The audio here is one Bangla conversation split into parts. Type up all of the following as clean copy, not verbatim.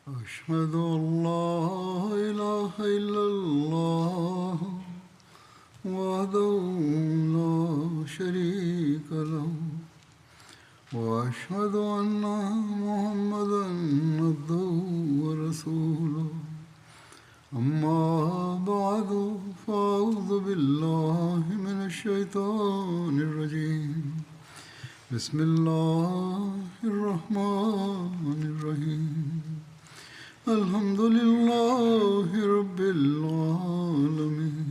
أشهد أن لا إله إلا الله وحده لا شريك له وأشهد أن محمدا عبده ورسوله أما بعد فأعوذ بالله من الشيطان الرجيم بسم الله الرحمن الرحيم الحمد لله رب العالمين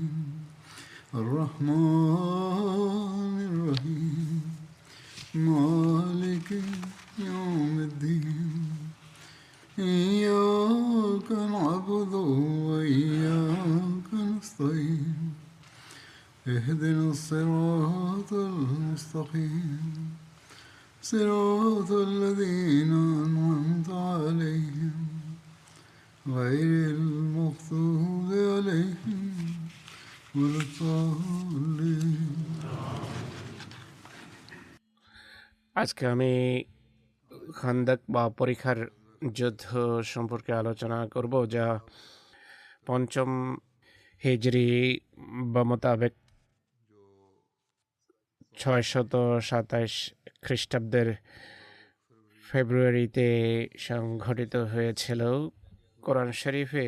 الرحمن الرحيم مالك يوم الدين إياك نعبد وإياك نستعين اهدنا الصراط المستقيم صراط الذين أنعمت عليهم غير المغضوب عليهم ولا الضالين আজকে আমি খান্দাক বা পরীক্ষার যুদ্ধ সম্পর্কে আলোচনা করব, যা পঞ্চম হিজরি বা মোতাবেক 627 খ্রিস্টাব্দের ফেব্রুয়ারিতে সংঘটিত হয়েছিল। কোরআন শরীফে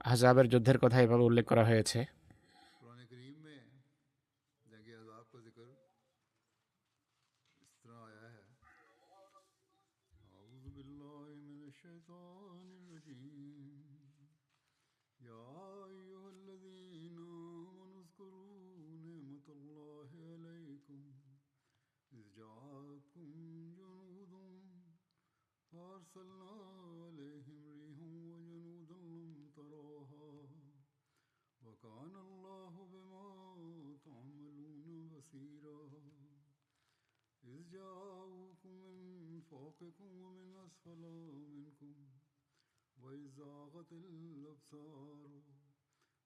আহজাবের যুদ্ধের কথা এভাবে উল্লেখ করা হয়েছে। فأرسلنا عليهم ريحا وجنودا لم تروها وكان الله بما تعملون بصيرا إذ جاءوكم من فوقكم ومن أسفل منكم وإذ زاغت الأبصار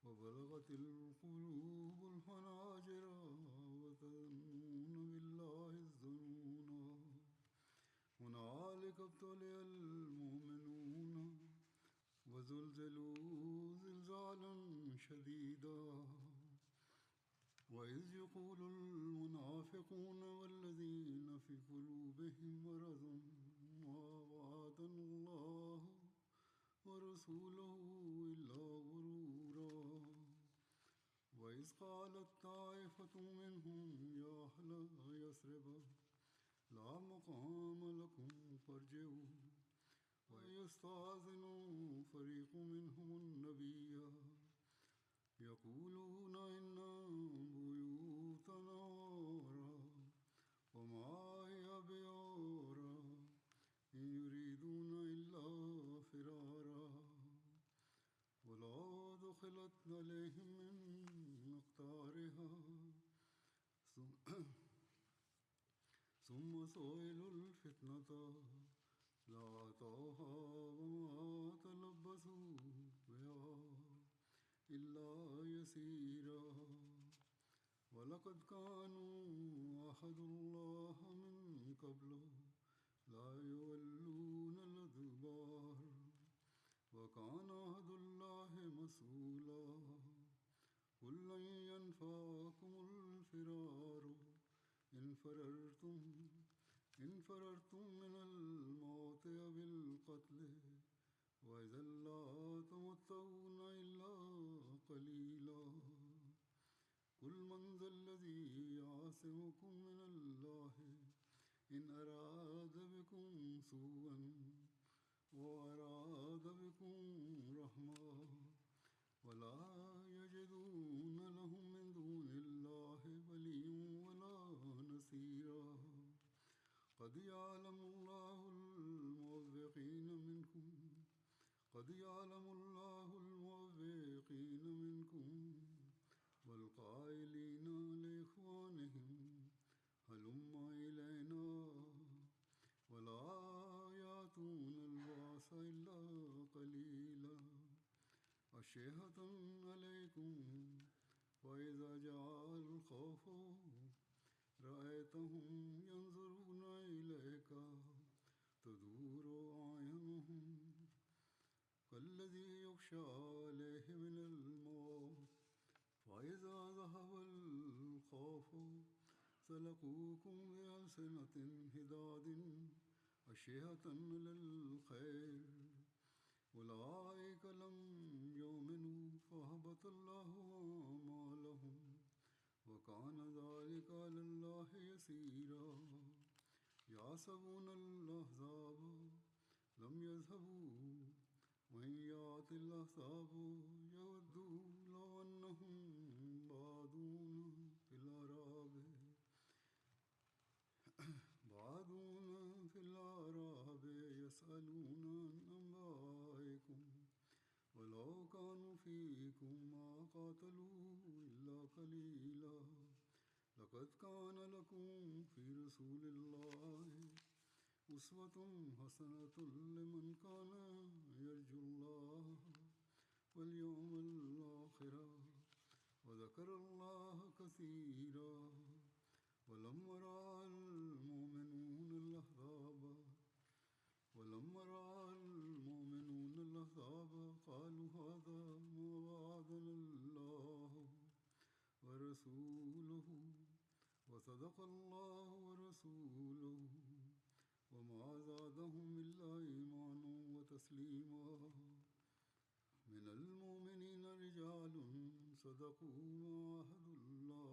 وبلغت القلوب الحناجر وتظنون بالله الظنونا هنالك ابتلي المؤمنون وزلزلوا زلزالا شديدا وإذ يقول المنافقون والذين في قلوبهم مرض ما وعدنا الله ورسوله إلا غرورا وإذ قالت طائفة منهم يا أهل يثرب لا مقام لكم فارجعوا ويستأذن فريق منهم النبي يقولون إن بيوتنا عورة وما هي بعورة إن يريدون إلا فرارا ولو دخلت عليهم من أقطارها ثم سئلوا الفتنة لأتوها وما تلبثوا بها إلا يسيرا ولقد كانوا عهدوا الله من قبل لا يولون الأدبار وكان عهد الله مسؤولا قل لن ينفعكم الفرار إن فررتم من الموت أو القتل وإذا لا تمتعون إلا قليلا قل من ذا الذي يعصمكم من الله إن أراد بكم سوءا وأراد بكم رحمة ولا يجدون لهم من دون الله وليا ولا نصيرا قد يعلم الله الموفقين منكم والقائلين لإخوانهم هلم إلينا ولا يأتون البأس إلا قليلا أشهة عليكم وإذا جاء الخوف رأيتهم ينظرون إليك تدور أعينهم الذي يخشى عليه من الموت فإذا ذهب الخوف سلقوكم بألسنة حداد أشهة للخير أولئك لم يؤمنوا فأهبط الله أعمالهم وكان ذلك على الله يسيرا يحسبون الأحزاب لم يذهبوا وإن يأتي الأحزاب يودوا لو أنهم بادون في الأعراب يسألون عن أنبائكم ولو كانوا فيكم ما قاتلوا إلا قليلا لقد كان لكم في رسول الله أسوة حسنة لمن كان يرجو الله واليوم الآخر وذكر الله كثيرا ولما رأى المؤمنون الأحزاب قالوا هذا ما وعدنا الله ورسوله وصدق الله ورسوله وما زادهم إلا إيمانا وتسليما من المؤمنين رجال صدقوا ما عاهدوا الله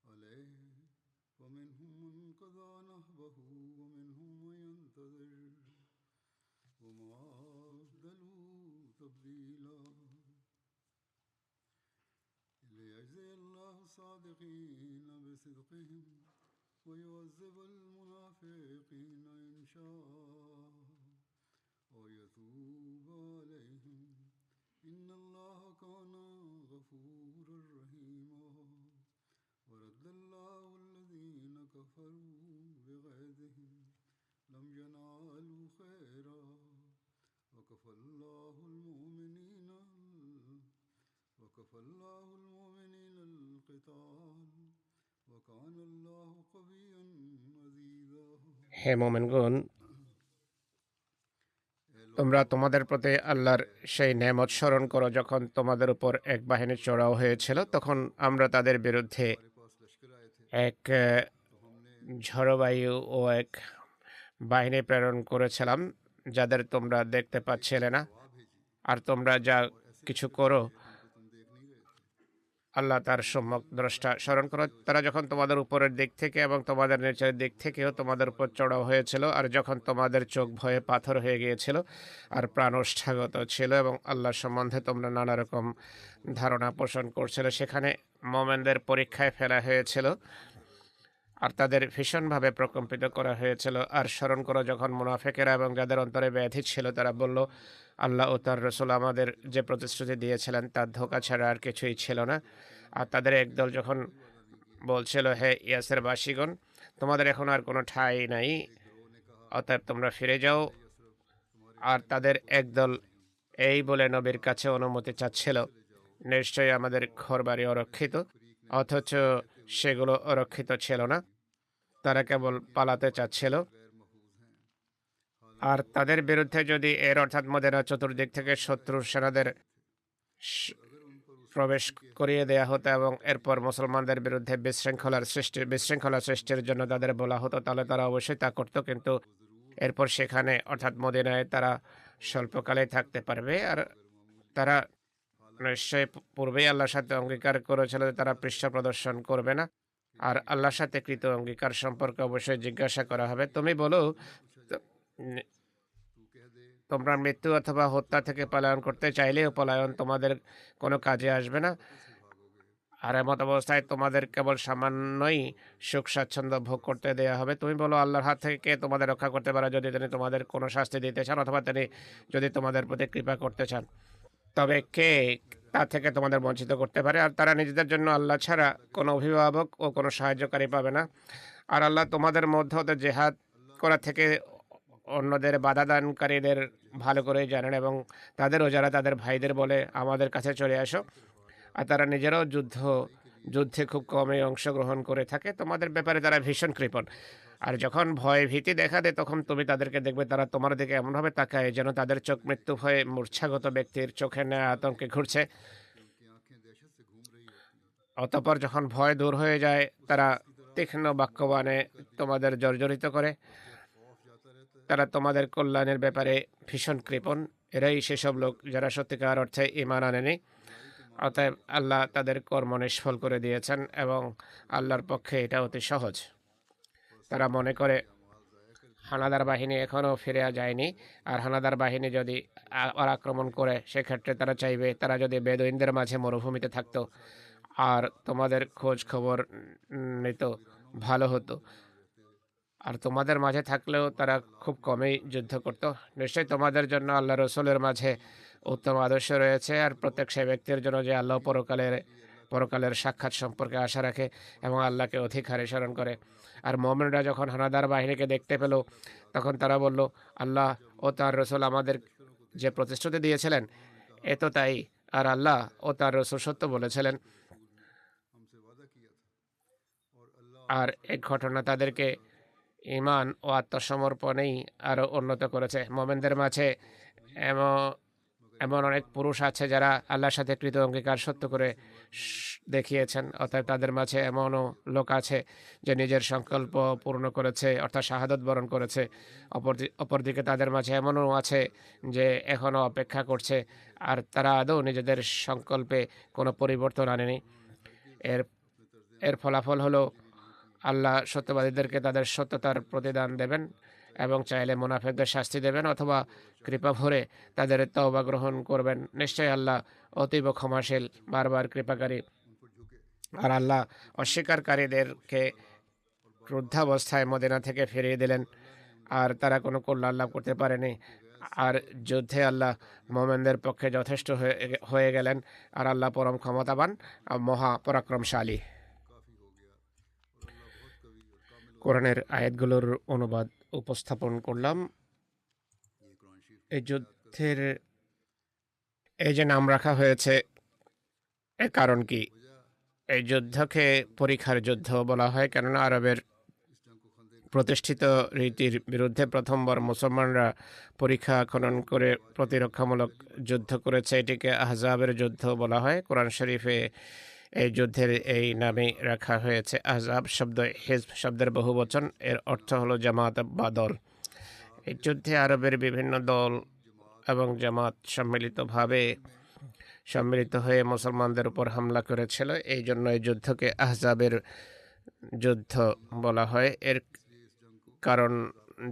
عليه ومنهم من قضى نحبه ومنهم من ينتظر وما بدلوا تبديلا ليجزي الله الصادقين بصدقهم ويعذب المنافقين إن شاء ويتوب عليهم إن الله كان غفورا رحيما ورد الله الذين كفروا بغيظهم لم ينالوا خيرا وكفى الله المؤمنين القتال وكان الله قويا عزيزا হে মুমিনগণ, তোমরা তোমাদের প্রতি আল্লাহর সেই নেয়ামত স্মরণ করো যখন তোমাদের উপর এক বাহিনী চড়াও হয়েছিল। তখন আমরা তাদের বিরুদ্ধে এক ঝড়বায়ু ও এক বাহিনী প্রেরণ করেছিলাম যাদের তোমরা দেখতে পাচ্ছিলে না। আর তোমরা যা কিছু করো আল্লাহ তার সম্যক দ্রষ্টা। স্মরণ করো তারা যখন তোমাদের উপরের দিক থেকে এবং তোমাদের নিচের দিক থেকেও তোমাদের উপর চড়াও হয়েছিল, আর যখন তোমাদের চোখ ভয়ে পাথর হয়ে গিয়েছিল আর প্রাণ ওষ্ঠাগত ছিল এবং আল্লাহ সম্বন্ধে তোমরা নানা রকম ধারণা পোষণ করছিল, সেখানে মোমেনদের পরীক্ষায় ফেলা হয়েছিল আর তাদের ভীষণভাবে প্রকম্পিত করা হয়েছিল। আর স্মরণ করো যখন মুনাফিকেরা এবং যাদের অন্তরে ব্যাধি ছিল তারা বলল, আল্লাহ ও তার রসুল আমাদের যে প্রতিশ্রুতি দিয়েছিলেন তার ধোঁকা ছাড়া আর কিছুই ছিল না। আর তাদের একদল যখন বলছিল, হে ইয়াসের বাসীগণ, তোমাদের এখন আর কোনো ঠাঁই নাই, অতএব তোমরা ফিরে যাও। আর তাদের একদল এই বলে নবীর কাছে অনুমতি চাচ্ছিল, নিশ্চয়ই আমাদের ঘরবাড়ি অরক্ষিত, অথচ সেগুলো অরক্ষিত ছিল না, তারা কেবল পালাতে চাচ্ছিল। আর তাদের বিরুদ্ধে যদি অর্থাৎ মদিনা চতুর্দিক থেকে শত্রুর সেনাদের প্রবেশ করিয়ে দেয়া হতো এবং এরপর মুসলমানদের বিরুদ্ধে বিশৃঙ্খলা সৃষ্টির জন্য তাদের বলা হতো, তাহলে তারা অবশ্যই তা করত। কিন্তু এরপর সেখানে অর্থাৎ মদিনায় তারা স্বল্পকালে থাকতে পারবে। আর তারা নিশ্চয়ই পূর্বেই আল্লাহর সাথে অঙ্গীকার করেছিল যে তারা পৃষ্ঠ প্রদর্শন করবে না। আর আল্লাহর সাথে কৃত অঙ্গীকার সম্পর্কে অবশ্যই জিজ্ঞাসা করা হবে। তুমি বলো, তোমরা মৃত্যু অথবা হত্যা থেকে পলায়ন করতে চাইলেও পলায়ন তোমাদের কোনো কাজে আসবে না। আর এমত অবস্থায় তোমাদের কেবল সামান্যই সুখ স্বাচ্ছন্দ্য ভোগ করতে দেওয়া হবে। তুমি বলো, আল্লাহর হাত থেকে কে তোমাদের রক্ষা করতে পারে যদি তিনি তোমাদের কোনো শাস্তি দিতে চান অথবা তিনি যদি তোমাদের প্রতি কৃপা করতে চান, তবে কে তা থেকে তোমাদের বঞ্চিত করতে পারে? আর তারা নিজেদের জন্য আল্লাহ ছাড়া কোনো অভিভাবক ও কোনো সাহায্যকারী পাবে না। আর আল্লাহ তোমাদের মধ্যে হতে জেহাদ করা থেকে অন্যদের বাধা দানকারীদের ভালো করেই জানেন এবং তাদেরও যারা তাদের ভাইদের বলে আমাদের কাছে চলে আসো, আর তারা নিজেরাও যুদ্ধে খুব কমই অংশগ্রহণ করে থাকে, তোমাদের ব্যাপারে তারা ভীষণ কৃপণ। আর যখন ভয় ভীতি দেখা দেয় তখন তুমি তাদেরকে দেখবে তারা তোমার দিকে এমনভাবে তাকায় যেন তাদের চোখ মৃত্যু ভয়ে মূর্ছাগত ব্যক্তির চোখে নেয়া আতঙ্কে ঘুরছে। कि उनकी आंखें दहशत से घूम रही होती हैं। অতঃপর যখন ভয় দূর হয়ে যায় তারা তীক্ষ্ণ বাক্যবাণে তোমাদের জর্জরিত করে। खौफ जाता रहता है। তারা তোমাদের কল্যাণের ব্যাপারে ভীষণ কৃপণ। এরাই সেসব লোক যারা সত্যিকার অর্থে ঈমান আনেনি। অতএব আল্লাহ তাদের কর্ম নিষ্ফল করে দিয়েছেন এবং আল্লাহর পক্ষে এটা অতি সহজ। তারা মনে করে হানাদার বাহিনী এখনও ফিরে যায়নি, আর হানাদার বাহিনী যদি আর আক্রমণ করে সেক্ষেত্রে তারা চাইবে তারা যদি বেদুইনদের মাঝে মরুভূমিতে থাকতো আর তোমাদের খোঁজ খবর নিত ভালো হতো। আর তোমাদের মাঝে থাকলেও তারা খুব কমই যুদ্ধ করত। নিশ্চয়ই তোমাদের জন্য আল্লাহ রসুলের মাঝে উত্তম আদর্শ রয়েছে, আর প্রত্যেক সে ব্যক্তির জন্য যে আল্লাহ পরকালের সাক্ষাৎ সম্পর্কে আশা রাখে এবং আল্লাহকে অধিক হারে স্মরণ করে। আর মোমেনরা যখন হানাদার বাহিনীকে দেখতে পেল তখন তারা বলল, আল্লাহ ও তার রসুল আমাদের যে প্রতিশ্রুতি দিয়েছিলেন এ তো তাই, আর আল্লাহ ও তার রসুল সত্য বলেছিলেন। हमसे वादा किया था और अल्लाह আর এই ঘটনা তাদেরকে ঈমান ও আত্মসমর্পণেই আরও উন্নত করেছে। মোমেনদের মাঝে এমন এমন অনেক পুরুষ আছে যারা আল্লাহর সাথে কৃত অঙ্গীকার সত্য করে দেখিয়েছেন। অর্থাৎ তাদের মাঝে এমনও লোক আছে যে নিজের সংকল্প পূর্ণ করেছে, অর্থাৎ শাহাদত বরণ করেছে। অপরদিকে তাদের মাঝে এমনও আছে যে এখনও অপেক্ষা করছে, আর তারা আদৌ নিজেদের সংকল্পে কোনো পরিবর্তন আনেনি। এর এর ফলাফল হলো আল্লাহ সত্যবাদীদেরকে তাদের সত্যতার প্রতিদান দেবেন এবং চাইলে মুনাফিকদের শাস্তি দেবেন, অথবা কৃপা ভরে তাদের তওবা গ্রহণ করবেন। নিশ্চয়ই আল্লাহ অতীব ক্ষমাশীল, বারবার কৃপাকারী। আর আল্লাহ অস্বীকারীদেরকে ক্রুদ্ধাবস্থায় মদিনা থেকে ফিরিয়ে দিলেন, আর তারা কোনো কল্যাণ লাভ করতে পারেনি। আর যুদ্ধে আল্লাহ মোমেনদের পক্ষে যথেষ্ট হয়ে গেলেন, আর আল্লাহ পরম ক্ষমতাবান মহা পরাক্রমশালী। কোরআনের আয়াতগুলোর অনুবাদ উপস্থাপন করলাম। এই যুদ্ধের এই যে নাম রাখা হয়েছে এর কারণ কি? এই যুদ্ধকে পরীক্ষার যুদ্ধ বলা হয়, কেননা আরবের প্রতিষ্ঠিত রীতির বিরুদ্ধে প্রথমবার মুসলমানরা পরীক্ষা খনন করে প্রতিরক্ষামূলক যুদ্ধ করেছে। এটিকে আহজাবের যুদ্ধ বলা হয়। কোরআন শরীফে এই যুদ্ধের এই নামে রাখা হয়েছে। আহজাব শব্দ হিজব শব্দের বহুবচন, এর অর্থ হলো জামাত বা দল। এই যুদ্ধে আরবের বিভিন্ন দল এবং জামাত সম্মিলিত হয়ে মুসলমানদের উপর হামলা করেছিল। এই জন্য এই যুদ্ধকে আহজাবের যুদ্ধ বলা হয়। এর কারণ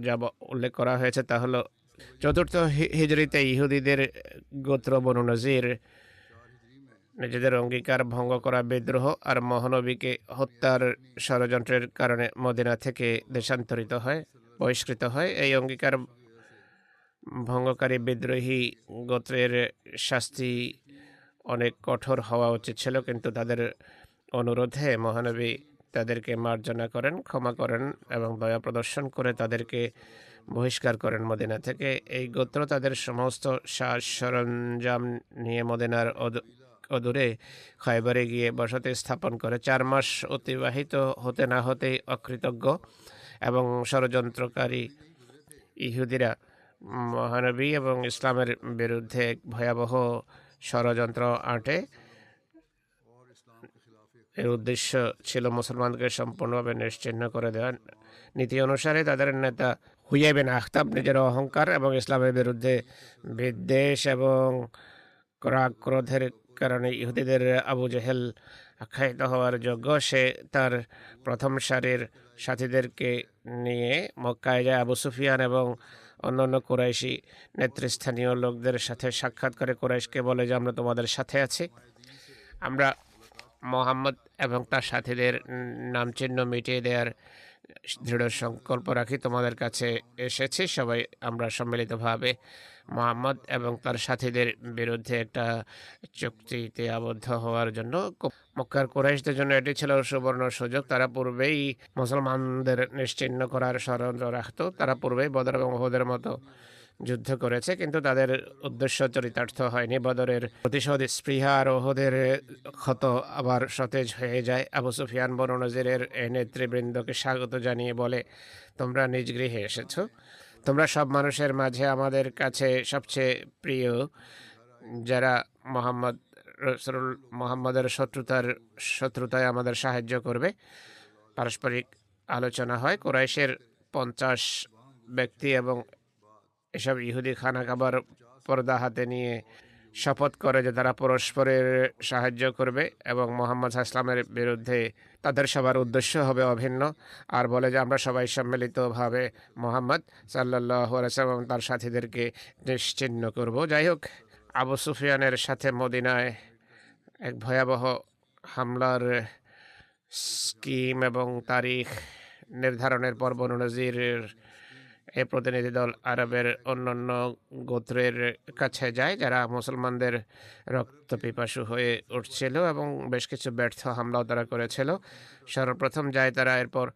যা উল্লেখ করা হয়েছে তা হলো চতুর্থ হিজরিতে ইহুদিদের গোত্র বনু নজির নিজেদের অঙ্গীকার ভঙ্গ করা বিদ্রোহ আর মহানবীকে হত্যার ষড়যন্ত্রের কারণে মদিনা থেকে দেশান্তরিত হয়, বহিষ্কৃত হয়। এই অঙ্গীকার ভঙ্গকারী বিদ্রোহী গোত্রের শাস্তি অনেক কঠোর হওয়া উচিত ছিল, কিন্তু তাদের অনুরোধে মহানবী তাদেরকে মার্জনা করেন, ক্ষমা করেন এবং দয়া প্রদর্শন করে তাদেরকে বহিষ্কার করেন মদিনা থেকে। এই গোত্র তাদের সমস্ত সাজ সরঞ্জাম নিয়ে মদিনার অদূরে খয়বরে গিয়ে বসতি স্থাপন করে। 4 মাস অতিবাহিত হতে না হতেই অকৃতজ্ঞ এবং ষড়যন্ত্রকারী ইহুদিরা মহানবী এবং ইসলামের বিরুদ্ধে ভয়াবহ ষড়যন্ত্র আঁটে। এর উদ্দেশ্য ছিল মুসলমানকে সম্পূর্ণভাবে নিশ্চিহ্ন করে দেওয়া। নীতি অনুসারে তাদের নেতা হুয়াই বিন আখতাব নিজের অহংকার এবং ইসলামের বিরুদ্ধে বিদ্বেষ এবং রাগ ক্রোধের কারণে ইহুদিদের আবু জেহেল আখ্যায়িত হওয়ার যোগ্য। সে তার প্রথম সারির সাথীদেরকে নিয়ে মক্কায় যায়। আবু সুফিয়ান এবং অন্যান্য কুরাইশি নেতৃস্থানীয় লোকদের সাথে সাক্ষাৎ করে কুরাইশকে বলে যে আমরা তোমাদের সাথে আছি। আমরা মোহাম্মদ এবং তার সাথীদের নাম চিহ্ন মিটিয়ে দেওয়ার দৃঢ় সংকল্প রাখি। তোমাদের কাছে এসেছি, সবাই আমরা সম্মিলিতভাবে মোহাম্মদ এবং তার সাথীদের বিরুদ্ধে একটা চুক্তিতে আবদ্ধ হওয়ার জন্য। মক্কার কুরাইশদের জন্য এটি ছিল সুবর্ণ সুযোগ। তারা পূর্বেই মুসলমানদের নিশ্চিহ্ন করার ষড়যন্ত্র রাখত। তারা পূর্বেই বদর এবং উহুদের মতো যুদ্ধ করেছে, কিন্তু তাদের উদ্দেশ্য চরিতার্থ হয়নি। বদরের প্রতিশোধ স্পৃহা আর ওহদের ক্ষত আবার সতেজ হয়ে যায়। আবু সুফিয়ান বনু নজিরের এই নেতৃবৃন্দকে স্বাগত জানিয়ে বলে, তোমরা নিজ গৃহে এসেছ, তোমরা সব মানুষের মাঝে আমাদের কাছে সবচেয়ে প্রিয়, যারা মোহাম্মদের শত্রুতায় আমাদের সাহায্য করবে। পারস্পরিক আলোচনা হয়। কুরাইশের 50 ব্যক্তি এবং এসব ইহুদি খানা খাবার পর্দা হাতে নিয়ে শপথ করে যে তারা পরস্পরের সাহায্য করবে এবং মোহাম্মদ ইসলামের বিরুদ্ধে তাদের সবার উদ্দেশ্য হবে অভিন্ন, আর বলে যে আমরা সবাই সম্মিলিতভাবে মোহাম্মদ সাল্লাল্লাহু আলাইহি ওয়াসাল্লাম এবং তার সাথীদেরকে নিশ্চিহ্ন করব। যাই হোক, আবু সুফিয়ানের সাথে মদিনায় এক ভয়াবহ হামলার স্কিম এবং তারিখ নির্ধারণের পর বনু নজিরের এই প্রতিনিধি দল আরবের অন্যান্য গোত্রের কাছে যায়, যারা মুসলমানদের রক্তপিপাসু হয়ে উঠছিল এবং বেশ কিছু ব্যর্থ হামলাও তারা করেছিল। সর্বপ্রথম যায় তারা এরপর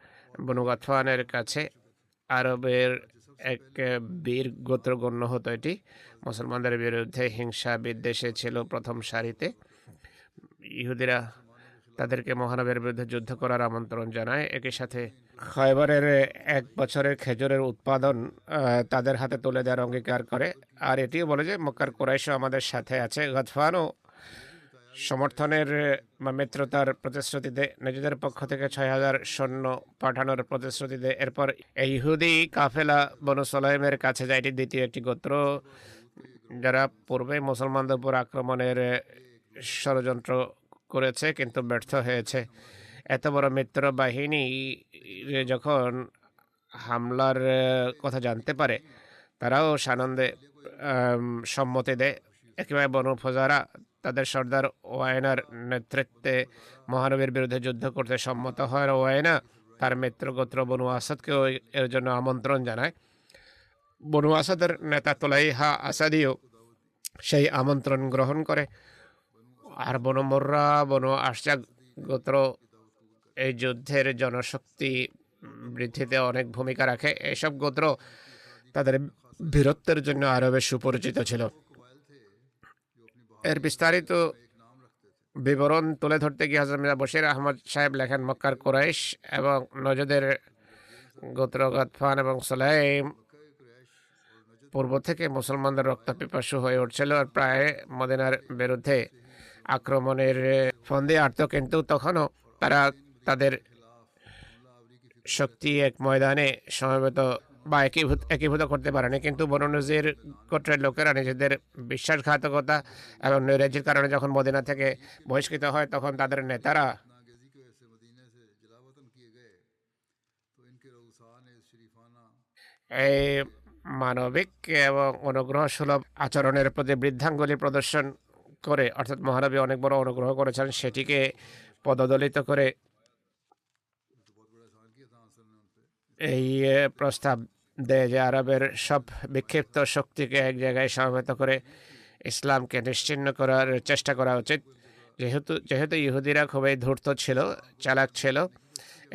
বনু গাতফানের কাছে। আরবের এক বীর গোত্র গণ্য হতো এটি। মুসলমানদের বিরুদ্ধে হিংসা বিদ্বেষে ছিল প্রথম সারিতে। ইহুদিরা তাদেরকে মহানবের বিরুদ্ধে যুদ্ধ করার আমন্ত্রণ জানায়। একই সাথে খয়বরের 1 বছরের খেজুরের উৎপাদন তাদের হাতে তুলে দেওয়ার অঙ্গীকার করে। আর এটিও বলে যে মক্কার কুরাইশও আমাদের সাথে আছে। গাতফানও সমর্থনের বা মিত্রতার প্রতিশ্রুতিতে নিজেদের পক্ষ থেকে 6000 সৈন্য পাঠানোর প্রতিশ্রুতিতে এরপর এই ইহুদি কাফেলা বনু সুলাইমের কাছে যায়। এটি দ্বিতীয় একটি গোত্র, যারা পূর্বে মুসলমানদের উপর আক্রমণের ষড়যন্ত্র করেছে কিন্তু ব্যর্থ হয়েছে। এত বড় মিত্র বাহিনী যখন হামলার কথা জানতে পারে, তারাও সানন্দে সম্মতি দেয়। একেবারে বনু ফজারা তাদের সর্দার ওয়াইনার নেতৃত্বে মহানবীর বিরুদ্ধে যুদ্ধ করতে সম্মত হয়। ওয়াইনা তার মিত্র গোত্র বনু আসাদকেও এর জন্য আমন্ত্রণ জানায়। বনু আসাদের নেতা তোলাইহা আসাদিও সেই আমন্ত্রণ গ্রহণ করে। আর বনু মুররা, বনু আশজা গোত্র এই যুদ্ধের জনশক্তি বৃদ্ধিতে অনেক ভূমিকা রাখে। এইসব গোত্র তাদের বীরত্বের জন্য আরবে সুপরিচিত ছিল। এর বিস্তারিত বিবরণ তুলে ধরতে গিয়ে হযরত মির্জা বশির আহমদ সাহেব লেখেন, মক্কার কুরাইশ এবং নজদের গোত্র গাতফান এবং সুলাইম পূর্ব থেকে মুসলমানদের রক্তপিপাসু হয়ে উঠছিল আর প্রায় মদিনার বিরুদ্ধে আক্রমণের ফন্দে আটত, কিন্তু তখনও তারা তাদের শক্তি এক ময়দানে সমবেত বা একীভূত করতে পারেনি। কিন্তু বনু নজির গোত্রের লোকেরা নিজেদের বিশ্বাসঘাতকতা এবং নৈরাজ্যের কারণে যখন মদিনা থেকে বহিষ্কৃত হয়, তখন তাদের নেতারা এই মানবিক এবং অনুগ্রহ সুলভ আচরণের প্রতি বৃদ্ধাঙ্গুলি প্রদর্শন করে, অর্থাৎ মহানবী অনেক বড় অনুগ্রহ করেছেন, সেটিকে পদদলিত করে এই প্রস্তাব দেয় যে আরবের সব বিক্ষিপ্ত শক্তিকে এক জায়গায় সমবেত করে ইসলামকে নিশ্চিহ্ন করার চেষ্টা করা উচিত। যেহেতু ইহুদিরা খুবই ধূর্ত ছিল, চালাক ছিল,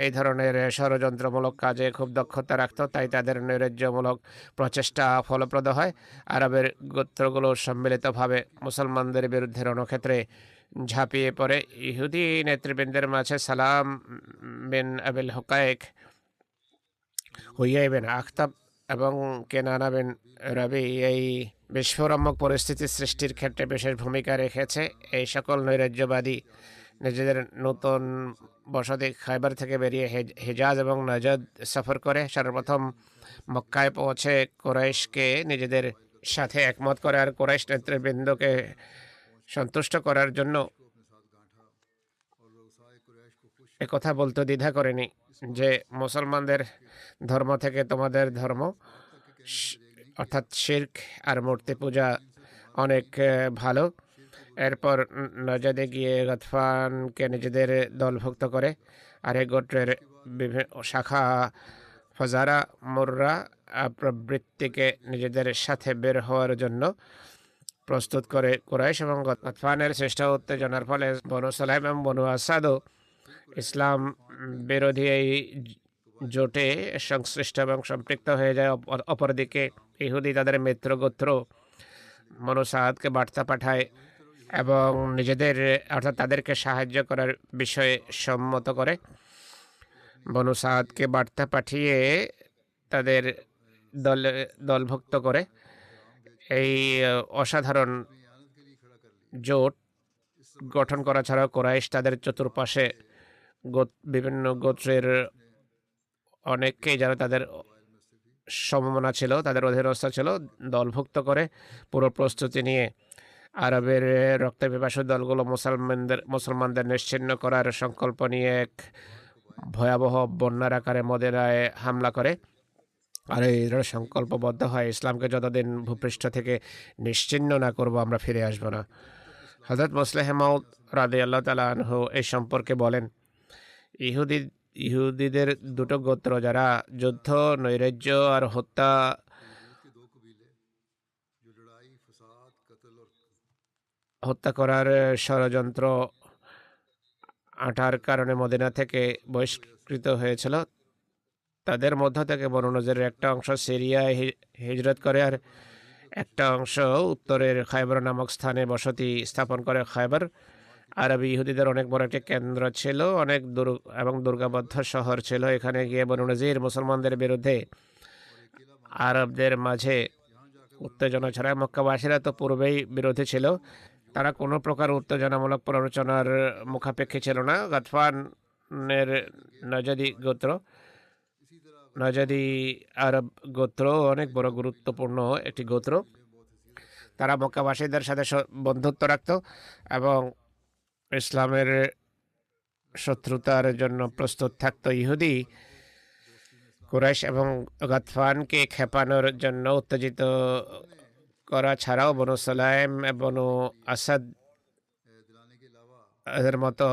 এই ধরনের ষড়যন্ত্রমূলক কাজে খুব দক্ষতা রাখত, তাই তাদের নৈরাজ্যমূলক প্রচেষ্টা ফলপ্রদ হয়। আরবের গোত্রগুলো সম্মিলিতভাবে মুসলমানদের বিরুদ্ধে রণক্ষেত্রে ঝাঁপিয়ে পড়ে। ইহুদি নেতৃবৃন্দের মাঝে সালাম বিন আবিল হুকাইক, হুইয়া বিন আখতাব এবং কেনানা বিন রবি এই বিস্ফোরণমূলক পরিস্থিতি সৃষ্টির ক্ষেত্রে বিশেষ ভূমিকা রেখেছে। এই সকল নৈরাজ্যবাদী নিজেদের নতুন বসতি খাইবার থেকে বেরিয়ে হিজাজ এবং নজদ সফর করে সর্বপ্রথম মক্কায় পৌঁছে কুরাইশকে নিজেদের সাথে একমত করে আর কুরাইশ নেতৃবৃন্দকে সন্তুষ্ট করার জন্য একথা বলতে দ্বিধা করেনি যে মুসলমানদের ধর্ম থেকে তোমাদের ধর্ম অর্থাৎ শিরক আর মূর্তি পূজা অনেক ভালো। এরপর নজদে গিয়ে গাতফানকে নিজেদের দলভুক্ত করে আর এই গোত্রের বিভিন্ন শাখা ফজারা, মুররা প্রবৃত্তিকে নিজেদের সাথে বের হওয়ার জন্য প্রস্তুত করে। কুরাইশ এবং গাতফানের শ্রেষ্ঠ উত্তেজনার ফলে বনু সুলাইম এবং বনু আসাদও ইসলাম বিরোধী এই জোটে সংশ্লিষ্ট এবং সম্পৃক্ত হয়ে যায়। অপরদিকে ইহুদি তাদের মিত্র গোত্র বনু সাদকে বার্তা পাঠায় এবং নিজেদের অর্থাৎ তাদেরকে সাহায্য করার বিষয়ে সম্মত করে। বনু সাদকে বার্তা পাঠিয়ে তাদের দলভুক্ত করে। এই অসাধারণ জোট গঠন করা ছাড়াও কুরাইশ তাদের চতুর্পাশে বিভিন্ন গোত্রের অনেককেই যারা তাদের সমমনা ছিল, তাদের অধীনস্থ ছিল, দলভুক্ত করে পুরো প্রস্তুতি নিয়ে আরবের রক্তে পিপাসু দলগুলো মুসলমানদের নিশ্চিহ্ন করার সংকল্প নিয়ে এক ভয়াবহ বন্যার আকারে মদিনায় হামলা করে। আর এই সংকল্পবদ্ধ হয়, ইসলামকে যতদিন ভূপৃষ্ঠ থেকে নিশ্চিহ্ন না করব আমরা ফিরে আসবো না। হযরত মুসলিহ মাউদ রাদিয়াল্লাহু তাআলা আনহু এই সম্পর্কে বলেন, ইহুদিদের দুটো গোত্র যারা যুদ্ধ, নৈরাজ্য আর হত্যা করার ষড়যন্ত্র আটার কারণে মদিনা থেকে বহিষ্কৃত হয়েছিল, তাদের মধ্য থেকে বনু নজিরের একটা অংশ সিরিয়ায় হিজরত করে আর একটা অংশ উত্তরের খায়বর নামক স্থানে বসতি স্থাপন করে। খায়বর আরবি ইহুদিদের অনেক বড় একটি কেন্দ্র ছিল, অনেক এবং দুর্গাবদ্ধ শহর ছিল। এখানে গিয়ে বনু নজির মুসলমানদের বিরুদ্ধে আরবদের মাঝে উত্তেজনা ছড়ায়। মক্কাবাসীরা তো পূর্বেই বিরোধী ছিল, তারা কোনো প্রকার উত্তেজনামূলক প্ররোচনার মুখাপেক্ষী ছিল না। গাতফানের নজদি আরব গোত্র অনেক বড় গুরুত্বপূর্ণ একটি গোত্র। তারা মক্কাবাসীদের সাথে বন্ধুত্ব রাখত এবং ইসলামের শত্রুতার জন্য প্রস্তুত থাকত। ইহুদি কুরাইশ এবং গাতফানকে খেপানোর জন্য উত্তেজিত করা ছাড়াও বনু সালাইম, বনু আসাদ এর মতো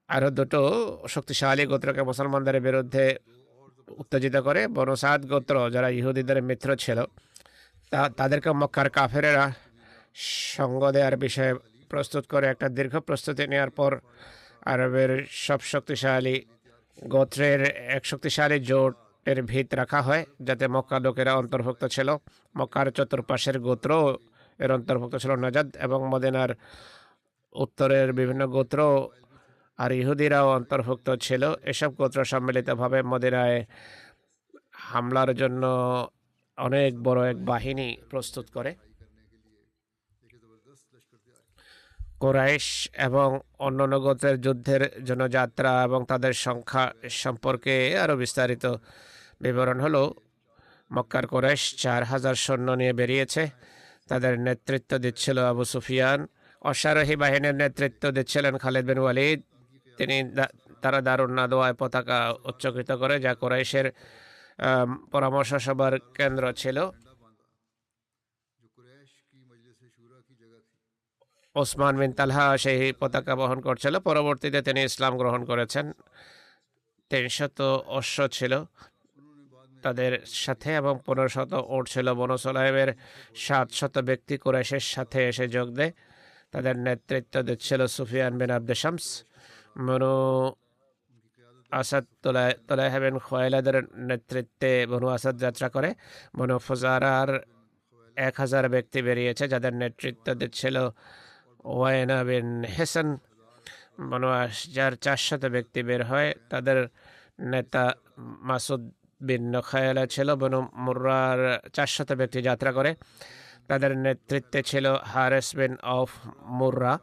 আরো দুটো শক্তিশালী গোত্রকে মুসলমানদের বিরুদ্ধে উত্তেজিত করে। বনু সাদ গোত্র যারা ইহুদিদের মিত্র ছিল, তাদেরকে মক্কার কাফেরেরা সঙ্গ দেওয়ার বিষয়ে প্রস্তুত করে। একটা দীর্ঘ প্রস্তুতি নেওয়ার পর আরবের সব শক্তিশালী গোত্রের এক শক্তিশালী জোটের ভিত রাখা হয়, যাতে মক্কা লোকেরা অন্তর্ভুক্ত ছিল। মক্কার চতুর্পাশের গোত্র এর অন্তর্ভুক্ত ছিল। নাজাদ এবং মদিনার উত্তরের বিভিন্ন গোত্র আর ইহুদিরাও অন্তর্ভুক্ত ছিল। এসব গোত্র সম্মিলিতভাবে মদিনায় হামলার জন্য অনেক বড় এক বাহিনী প্রস্তুত করে। কুরাইশ এবং অন্যান্য গোত্রের যুদ্ধের জন্য যাত্রা এবং তাদের সংখ্যা সম্পর্কে আরো বিস্তারিত বিবরণ হলো, মক্কার কুরাইশ 4000 সৈন্য নিয়ে বেরিয়েছে। তাদের নেতৃত্ব দিচ্ছিল আবু সুফিয়ান। অশ্বারোহী বাহিনীর নেতৃত্ব দিচ্ছিলেন খালিদ বিন ওয়ালিদ। তারা দারুন নাদওয়ায় পতাকা উচ্চকিত করে, যা কুরাইশের পরামর্শ সভার কেন্দ্র ছিল। ওসমান বিন তালহা সেই পতাকা বহন করছিল। পরবর্তীতে তিনি ইসলাম গ্রহণ করেছেন। 300 অশ্ব ছিল তাদের সাথে এবং 1500 উট ছিল। বনু সালাইমের 700 ব্যক্তি কুরাইশের সাথে এসে যোগ দেয়। তাদের নেতৃত্ব দিচ্ছিল সুফিয়ান বিন আব্দ শামস। বনু আসাদ তোলাইহা বিন খুয়াইলাদের নেতৃত্বে বনু আসাদ যাত্রা করে। বনু ফুজারার 1000 ব্যক্তি বেরিয়েছে, যাদের নেতৃত্ব দিচ্ছিল ওয়াইনা বিন হেসান। বনু আশজার 400 ব্যক্তি বের হয়, তাদের নেতা মাসুদ বিন নখায়লা ছিল। বনু মুর্রার 400 ব্যক্তি যাত্রা করে, তাদের নেতৃত্বে ছিল হারেস বিন অফ মুর্রা।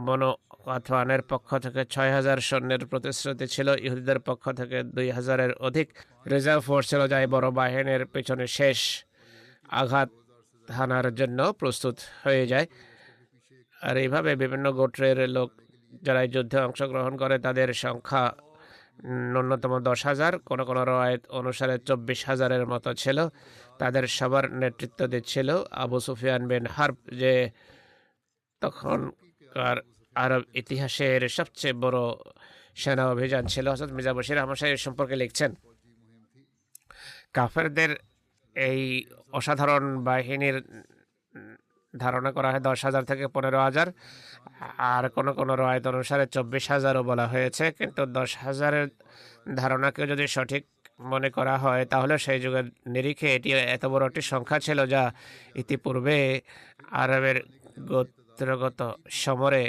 বনু গাতফানের পক্ষ থেকে 6000 সৈন্যের প্রতিশ্রুতি ছিল। ইহুদিদের পক্ষ থেকে 2000-এর অধিক রিজার্ভ ফোর্স ছিল, যা বড় বাহিনীর পিছনে শেষ আঘাত হানার জন্য প্রস্তুত হয়ে যায়। আর এইভাবে বিভিন্ন গোত্রের লোক যারা এই যুদ্ধে অংশগ্রহণ করে, তাদের সংখ্যা ন্যূনতম 10,000, কোনো কোনো রওয়ায়াত অনুসারে 24,000-এর মতো ছিল। তাদের সবার নেতৃত্ব দিচ্ছিল আবু সুফিয়ান বিন হার্ব, যে তখনকার আরব ইতিহাসের সবচেয়ে বড় সেনা অভিযান ছিল। হযরত মির্জা বশির আহমদ শাহ এর সম্পর্কে লিখছেন, কাফেরদের এই অসাধারণ বাহিনীর ধারণা করা হয় 10,000 থেকে 15,000। আর কোনো কোনো রওয়ায়াত অনুসারে 24,000ও বলা হয়েছে, কিন্তু 10,000-এর ধারণাকে যদি সঠিক মনে করা হয় তাহলে সেই যুগের নিরিখে এটি এত বড় একটি সংখ্যা ছিল যা ইতিপূর্বে আরবের গোত্রগত সমরে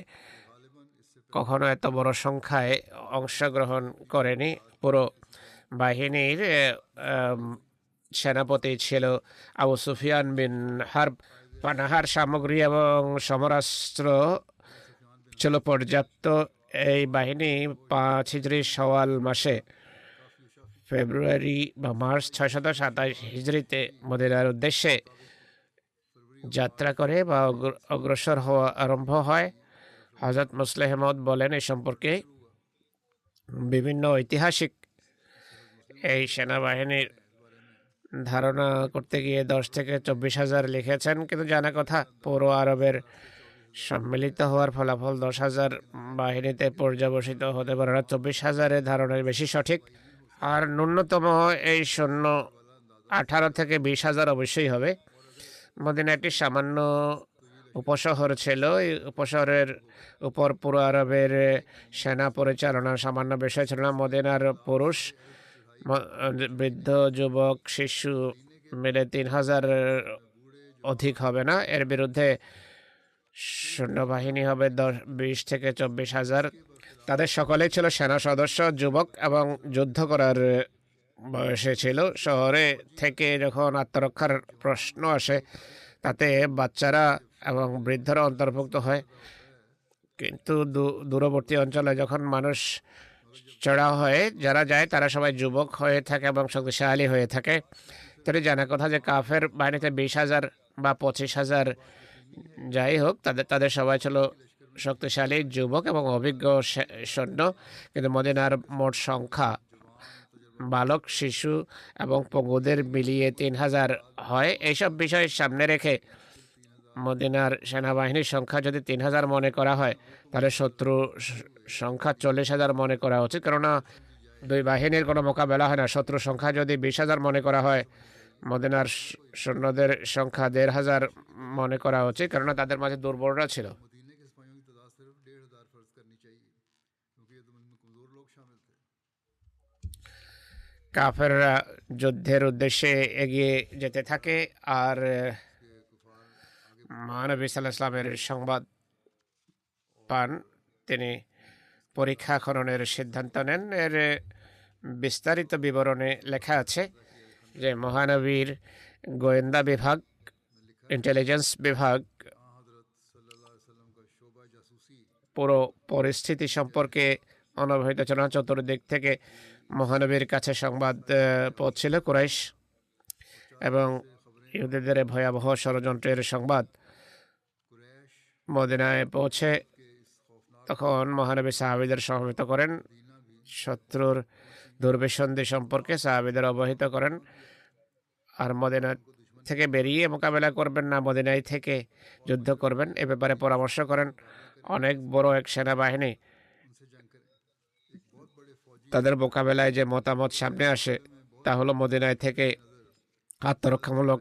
কখনো এত বড় সংখ্যায় অংশগ্রহণ করেনি। পুরো বাহিনীর সেনাপতি ছিল আবু সুফিয়ান বিন হার্ব। পানাহার সামগ্রী এবং সমরাস্ত্র ছিল পর্যাপ্ত। এই বাহিনী 5 হিজরি সওয়াল মাসে ফেব্রুয়ারি বা মার্চ 627 হিজরিতে মদিনার উদ্দেশ্যে যাত্রা করে বা অগ্রসর হওয়া আরম্ভ হয়। হযরত মুসলিহ মাউদ বলেন এই সম্পর্কে, বিভিন্ন ঐতিহাসিক এই সেনাবাহিনীর ধারণা করতে গিয়ে 10 থেকে 24,000 লিখেছেন, কিন্তু জানা কথা পুরো আরবের সম্মিলিত হওয়ার ফলাফল 10,000 বাহিনীতে পর্যবসিত হতে পারে না। 24,000-এর ধারণাই বেশি সঠিক। আর ন্যূনতম এই সৈন্য 18 থেকে 20,000 অবশ্যই হবে। মদিনা একটি সামান্য উপশহর ছিল। এই উপশহরের উপর পুরো আরবের সেনা পরিচালনার সামান্য বিষয় ছিল না। মদিনার পুরুষ, বৃদ্ধ, যুবক, শিশু মিলে 3,000 অধিক হবে না। এর বিরুদ্ধে সৈন্যবাহিনী হবে 20 থেকে 24,000। তাদের সকলেই ছিল সেনা সদস্য, যুবক এবং যুদ্ধ করার বয়সে ছিল। শহরে থেকে যখন আত্মরক্ষার প্রশ্ন আসে তাতে বাচ্চারা এবং বৃদ্ধরা অন্তর্ভুক্ত হয়, কিন্তু দূরবর্তী অঞ্চলে যখন মানুষ চড়া হয়ে যারা যায় তারা সবাই যুবক হয়ে থাকে এবং শক্তিশালী হয়ে থাকে। তাই জানা কথা যে কাফের বাহিনীতে 20,000 বা 25,000 যাই হোক, তাদের সবাই ছিল শক্তিশালী যুবক এবং অভিজ্ঞ সৈন্য। কিন্তু মদিনার মোট সংখ্যা বালক, শিশু এবং পঙ্গুদের মিলিয়ে 3,000 হয়। এইসব বিষয় সামনে রেখে মদিনার সেনাবাহিনীর সংখ্যা যদি 3,000 মনে করা হয় তাহলে শত্রু সংখ্যা 40,000 মনে করা উচিত, কেননা দুই বাহিনীর কোনো মোকাবেলা হয় না। শত্রু সংখ্যা যদি 20,000 মনে করা হয়, মদিনার সৈন্যদের সংখ্যা 1,500 মনে করা উচিত, কেননা তাদের মাঝে দুর্বলরা ছিল। কাফেররা যুদ্ধের উদ্দেশ্যে এগিয়ে যেতে থাকে আর মহানবী সাল্লাল্লাহু আলাইহি ওয়াসাল্লামের সংবাদ পান। তিনি পরীক্ষা খননের সিদ্ধান্ত নেন। এর বিস্তারিত বিবরণে লেখা আছে যে মহানবীর গোয়েন্দা বিভাগ, ইন্টেলিজেন্স বিভাগ পুরো পরিস্থিতি সম্পর্কে অনবহিত ছিল। চতুর্দিক থেকে মহানবীর কাছে সংবাদ পৌঁছিল কুরাইশ এবং ইহুদিদের ভয়াবহ ষড়যন্ত্রের সংবাদ মদিনায় পৌঁছে তখন মহানবী সাহাবীদের সমবেত করেন, শত্রুর দুর্বিসন্ধি সম্পর্কে সাহাবীদের অবহিত করেন। আর মদিনা থেকে বেরিয়ে মোকাবেলা করবেন না মদিনায় থেকে যুদ্ধ করবেন এ ব্যাপারে পরামর্শ করেন। অনেক বড় এক সেনাবাহিনী, তাদের মোকাবেলায় যে মতামত সামনে আসে তা হলো মদিনায় থেকে আত্মরক্ষামূলক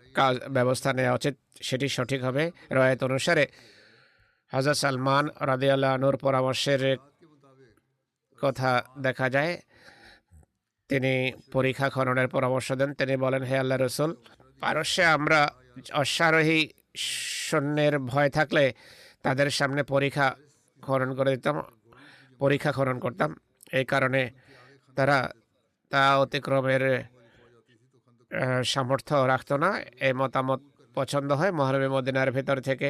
ব্যবস্থা নেওয়া উচিত, সেটি সঠিক হবে। রওয়ায়াত অনুসারে হযরত সালমান রাদিয়াল্লাহু আনহুর পরামর্শের কথা দেখা যায়। তিনি পরীক্ষা খননের পরামর্শ দেন। তিনি বলেন, হে আল্লাহর রাসূল, পারস্যে আমরা অশ্বারোহী সৈন্যের ভয় থাকলে তাদের সামনে পরীক্ষা খনন করতাম। এই কারণে তারা তা অতিক্রমের সামর্থ্য রাখত না। এই মতামত পছন্দ হয়। মহানবী মদিনার ভেতর থেকে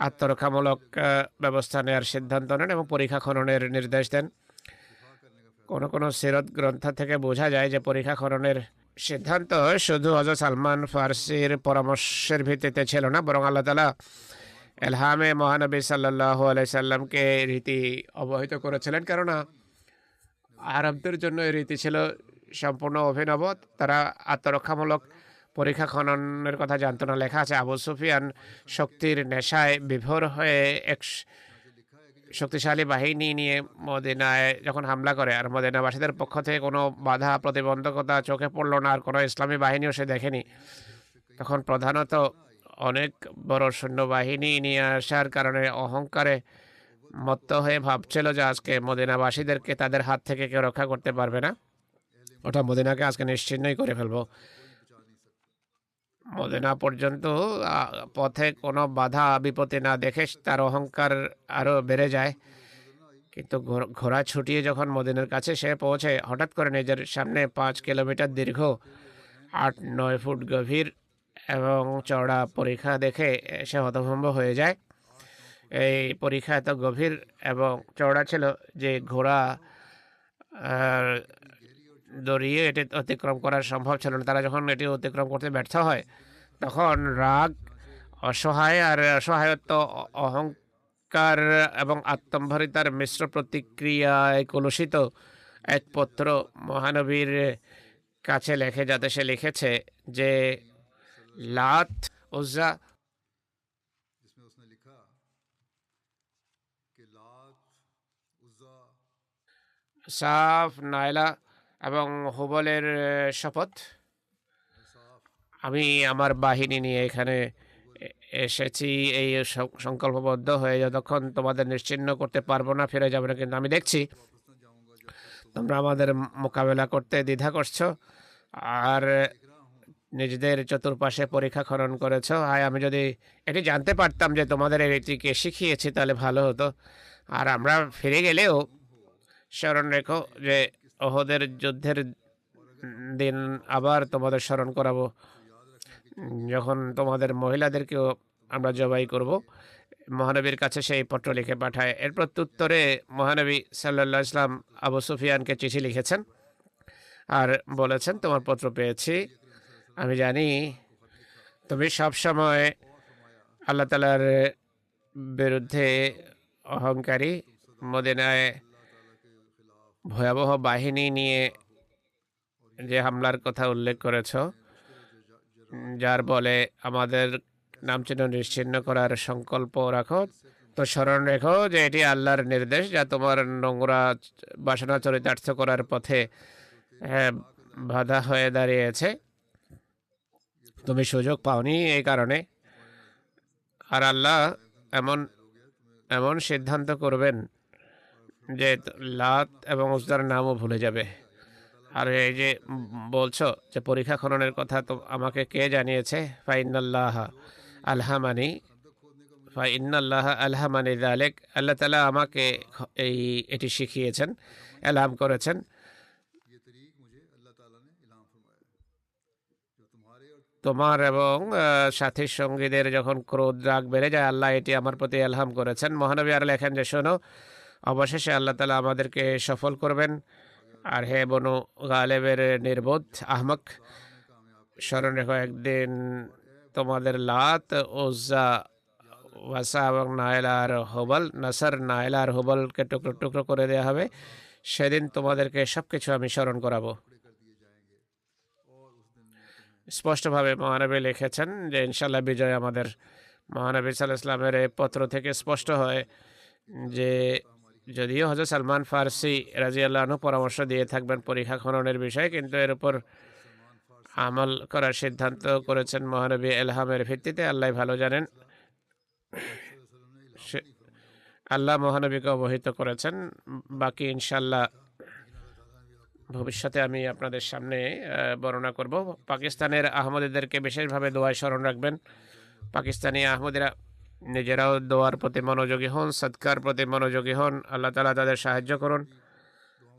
আত্মরক্ষামূলক ব্যবস্থা নেওয়ার সিদ্ধান্ত নেন এবং পরীক্ষা খননের নির্দেশ দেন। কোনো সিরত গ্রন্থ থেকে বোঝা যায় যে পরীক্ষা খননের সিদ্ধান্ত শুধু হযরত সালমান ফারসির পরামর্শের ভিত্তিতে ছিল না, বরং আল্লাহ তাআলা এলহামে মহানবী সাল্লাল্লাহু আলাইহি সাল্লামকে রীতি অবহিত করেছিলেন। কেননা আরবদের জন্য এই রীতি ছিল সম্পূর্ণ অভিনব। তারা আত্মরক্ষামূলক পরীক্ষা খননের কথা জানত না। লেখা আছে, আবু সুফিয়ান শক্তির নেশায় বিভোর হয়ে এক শক্তিশালী বাহিনী নিয়ে মদিনায় যখন হামলা করে, আর মদিনাবাসীদের পক্ষ থেকে কোনো বাধা প্রতিবন্ধকতা চোখে পড়ল না, আর কোনো ইসলামী বাহিনীও সে দেখেনি, তখন প্রধানত অনেক বড় সৈন্যবাহিনী নিয়ে আসার কারণে অহংকারে মত্ত হয়ে ভাবছিল যে আজকে মদিনাবাসীদেরকে তাদের হাত থেকে কেউ রক্ষা করতে পারবে না, ওটা মদিনাকে আজকে নিশ্চিহ্নই করে ফেলবো। মদিনা পর্যন্ত পথে কোনো বাধা বিপত্তি না দেখে তার অহংকার আরো বেড়ে যায়। কিন্তু ঘোড়া ছুটিয়ে যখন মদিনার কাছে সে পৌঁছে, হঠাৎ করে নিজের সামনে 5 কিলোমিটার দীর্ঘ 8-9 ফুট গভীর এবং চওড়া পরীক্ষা দেখে সে হতভম্ব হয়ে যায়। এই পরীক্ষা এত গভীর এবং চওড়া ছিল যে ঘোড়া দড়িয়ে এটি অতিক্রম করা সম্ভব ছিল না। তারা যখন এটি অতিক্রম করতে ব্যর্থ হয়, তখন রাগ, অসহায়ত্ব, অহংকার এবং আত্মম্ভরিতার মিশ্র প্রতিক্রিয়ায় কলুষিত এক পত্র মহানবীর কাছে লেখে, যাতে সে লিখেছে যে লাত, উজ্জা, जिसमें उसने लिखा कि लात, उज़्ज़ा, সাফ, নায়লা এবং হুবলের শপথ, আমি আমার বাহিনী নিয়ে এখানে এসেছি এই সংকল্পবদ্ধ হয়ে, যতক্ষণ তোমাদের নিশ্চিহ্ন করতে পারবো না ফিরে যাবে না। কিন্তু আমি দেখছি তোমরা আমাদের মোকাবেলা করতে দ্বিধা করছো আর নিজেদের চতুর্পাশে পরীক্ষা খনন করেছো। হায়, আমি যদি এটি জানতে পারতাম যে তোমাদের এটিকে শিখিয়েছি তাহলে ভালো হতো। আর আমরা ফিরে গেলেও স্মরণ রেখো যে ওহদের যুদ্ধের দিন আবার তোমাদের স্মরণ করাবো, যখন তোমাদের মহিলাদেরকেও আমরা জবাই করব। মহানবীর কাছে সেই পত্র লিখে পাঠায়। এর প্রত্যুত্তরে মহানবী সাল্লাল্লাহু আলাইহি ওয়াসাল্লাম আবু সুফিয়ানকে চিঠি লিখেছেন আর বলেছেন, তোমার পত্র পেয়েছি, আমি জানি তুমি সব সময় আল্লাহ তাআলার বিরুদ্ধে অহংকারী, মদিনায় ভয়াবহ বাহিনী নিয়ে যে হামলার কথা উল্লেখ করেছ, যার বলে আমাদের নাম চিহ্ন নিশ্চিহ্ন করার সংকল্প রাখো, তো স্মরণ রেখো যে এটি আল্লাহর নির্দেশ, যা তোমার নোংরা বাসনা চরিতার্থ করার পথে বাধা হয়ে দাঁড়িয়েছে। তুমি সুযোগ পাওনি এই কারণে, আর আল্লাহ এমন এমন সিদ্ধান্ত করবেন যে লাত এবং উজ্জার নামও ভুলে যাবে। আর এই যে বলছো যে পরীক্ষা খননের কথা, তো আমাকে কে জানিয়েছে? ফাইনাল্লাহ আলহামানি, ফাইনাল্লাহ আলহামানি যালিক, আল্লাহ তাআলা আমাকে এটি শিখিয়েছেন, এলহাম করেছেন। ये तरीक मुझे अल्लाह ताला ने इल्हाम फरमाया जो तुम्हारे और তোমার এবং সাথী সঙ্গীদের যখন ক্রোধ রাগ বেড়ে যায়, আল্লাহ এটি আমার প্রতি এলহাম করেছেন। মহানবী আর লেখেন যে শোনো, অবশেষে আল্লাহ তাআলা আমাদেরকে সফল করবেন। আর হে বনু গালেবের নির্বোধ আহমক, স্মরণ রেখো একদিন তোমাদের লাত, উজ্জা, ওয়াসা এবং নায়লা আর হুবল, নাসর, নায়লা আর হুবলকে টুকরো টুকরো করে দেওয়া হবে। সেদিন তোমাদেরকে সবকিছু আমি স্মরণ করাবো। স্পষ্টভাবে মহানবী লিখেছেন যে ইনশাল্লাহ বিজয় আমাদের। মহানবী সাল্লাল্লাহু আলাইহি ওয়াসাল্লামের এই পত্র থেকে স্পষ্ট হয় যে যদিও হযরত সালমান ফারসি রাদিয়াল্লাহু আনহু পরামর্শ দিয়ে থাকবেন পরীক্ষা খননের বিষয়ে, কিন্তু এর উপর আমল করার সিদ্ধান্ত করেছেন মহানবী এলহামের ভিত্তিতে। আল্লাহ ভালো জানেন, আল্লাহ মহানবীকে অবহিত করেছেন। বাকি ইনশাল্লাহ ভবিষ্যতে আমি আপনাদের সামনে বর্ণনা করব। পাকিস্তানের আহমদীদেরকে বিশেষভাবে দোয়ায় স্মরণ রাখবেন। পাকিস্তানি আহমদীরা নিজেরাও দোয়ার প্রতি মনোযোগী হন, সদকার প্রতি মনোযোগী হন। আল্লাহ তাআলা তাদের সাহায্য করুন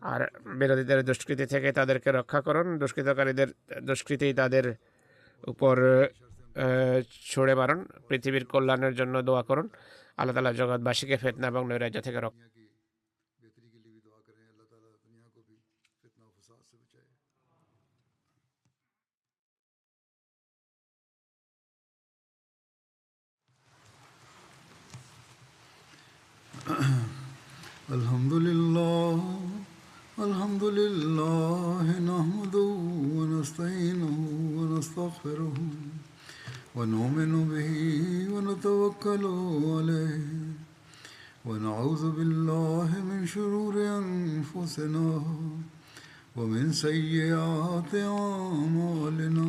আর বিরোধীদের দুষ্কৃতি থেকে তাদেরকে রক্ষা করুন। দুষ্কৃতকারীদের দুষ্কৃতি তাদের উপর ছুড়ে মারুন। পৃথিবীর কল্যাণের জন্য দোয়া করুন। আল্লাহ তাআলা জগৎবাসীকে ফিতনা এবং নৈরাজ্য থেকে রক্ষা। दुनिया की बेहतरी के लिए भी दुआ करें, अल्लाह ताला दुनिया को भी फितना और फसाद से बचाए। अल्हम्दुलिल्लाह अल्हम्दुलिल्लाह नहमदुहु व नस्तईनुहु व नस्तगफिरुहु व नुमिनु बिही व नतवक्कलु अलैहि व नऊज़ु बिल्लाहि मिन शुरूरि अनफुसिना व मिन सय्यिआति अमालिना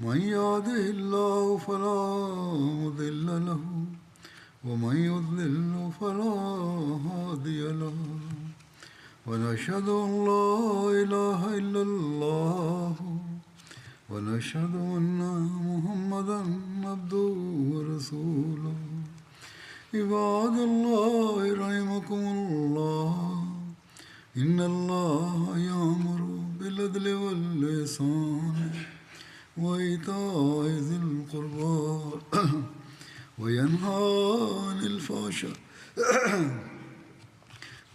मन यहदिहिल्लाहु फला मुदिल्ल लहु ومن يضلل فلا هادي له ونشهد أن لا إله إلا الله ونشهد أن محمدا عبده ورسوله عباد الله رحمكم الله إن الله يأمر بالعدل والإحسان وإيتاء ذي القربى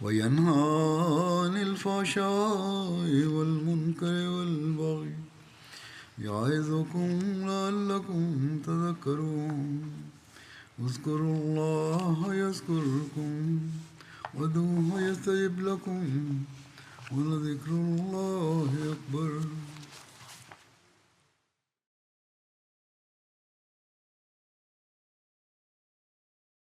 وينهى عن الفحشاء والمنكر والبغي يعظكم لعلكم تذكرون اذكروا الله يذكركم وادعوه يستجب لكم ولذكر الله أكبر